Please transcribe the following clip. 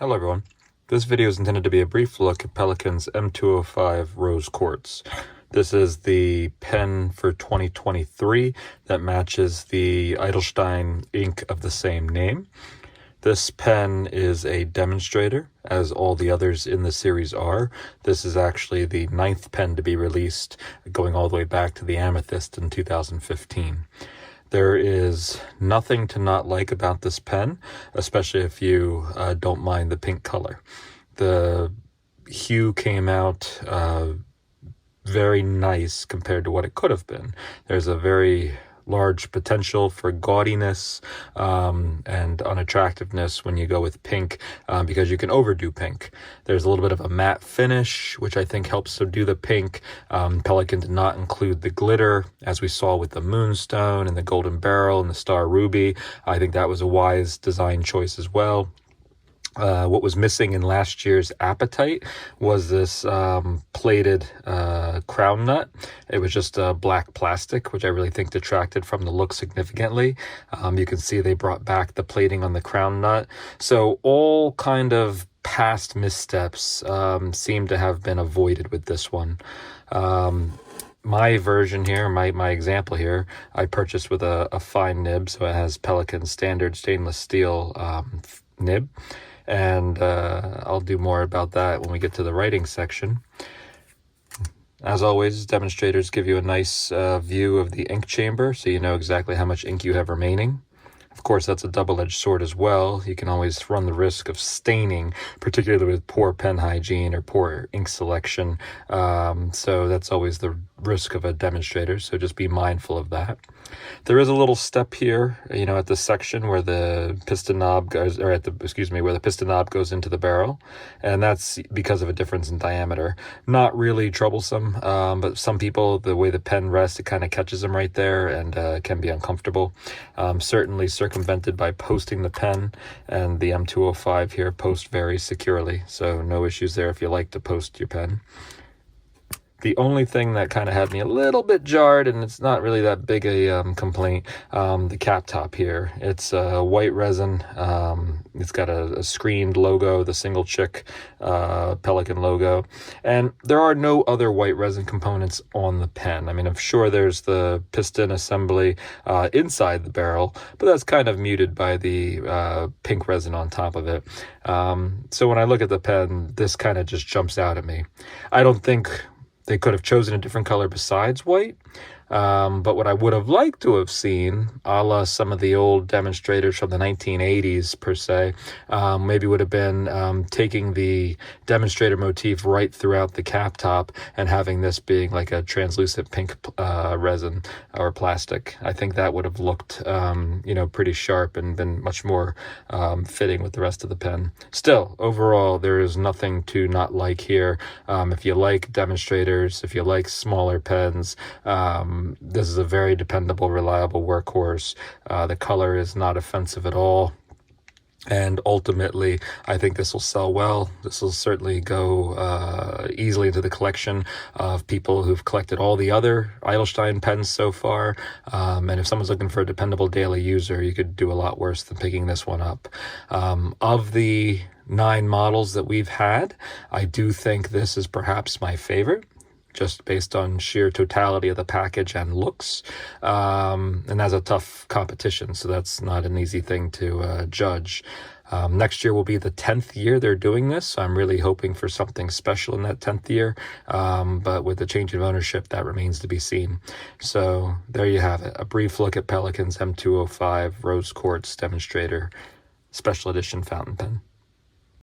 Hello everyone. This video is intended to be a brief look at Pelikan's M205 Rose Quartz. This is the pen for 2023 that matches the Edelstein ink of the same name. This pen is a demonstrator, as all the others in the series are. This is actually the 9th pen to be released, going all the way back to the Amethyst in 2015. There is nothing to not like about this pen, especially if you don't mind the pink color. The hue came out very nice compared to what it could have been. There's a very large potential for gaudiness and unattractiveness when you go with pink because you can overdo pink. There's a little bit of a matte finish, which I think helps subdue the pink. Pelikan did not include the glitter, as we saw with the Moonstone and the Golden Barrel and the Star Ruby. I think that was a wise design choice as well. What was missing in last year's Appetite was this plated crown nut. It was just black plastic, which I really think detracted from the look significantly. You can see they brought back the plating on the crown nut. So all kind of past missteps seem to have been avoided with this one. My version here, my example here, I purchased with a fine nib, so it has Pelikan standard stainless steel nib. And I'll do more about that when we get to the writing section. As always, demonstrators give you a nice view of the ink chamber, so you know exactly how much ink you have remaining. Of course, that's a double-edged sword as well. You can always run the risk of staining, particularly with poor pen hygiene or poor ink selection. So that's always the risk of a demonstrator, so just be mindful of that. There is a little step here, at the section where the piston knob goes, or where the piston knob goes into the barrel, and that's because of a difference in diameter. Not really troublesome, but some people, the way the pen rests, it kind of catches them right there and can be uncomfortable. Certainly circumvented by posting the pen, and the M205 here posts very securely, so no issues there if you like to post your pen. The only thing that kind of had me a little bit jarred, and it's not really that big a complaint, the cap top here. It's white resin. It's got a screened logo, the single chick Pelikan logo. And there are no other white resin components on the pen. I mean, I'm sure there's the piston assembly inside the barrel, but that's kind of muted by the pink resin on top of it. So when I look at the pen, this kind of just jumps out at me. I don't think they could have chosen a different color besides white, but what I would have liked to have seen, a la some of the old demonstrators from the 1980s per se, maybe would have been taking the demonstrator motif right throughout the cap top and having this being like a translucent pink resin or plastic. I think that would have looked, pretty sharp and been much more fitting with the rest of the pen. Still, overall, there is nothing to not like here. If you like demonstrators, if you like smaller pens, this is a very dependable, reliable workhorse. The color is not offensive at all. And ultimately, I think this will sell well. This will certainly go easily into the collection of people who've collected all the other Edelstein pens so far. And if someone's looking for a dependable daily user, you could do a lot worse than picking this one up. Of the 9 models that we've had, I do think this is perhaps my favorite, just based on sheer totality of the package and looks. And that's a tough competition, so that's not an easy thing to judge. Next year will be the 10th year they're doing this, so I'm really hoping for something special in that 10th year. But with the change of ownership, that remains to be seen. So there you have it, a brief look at Pelikan's M205 Rose Quartz Demonstrator Special Edition fountain pen.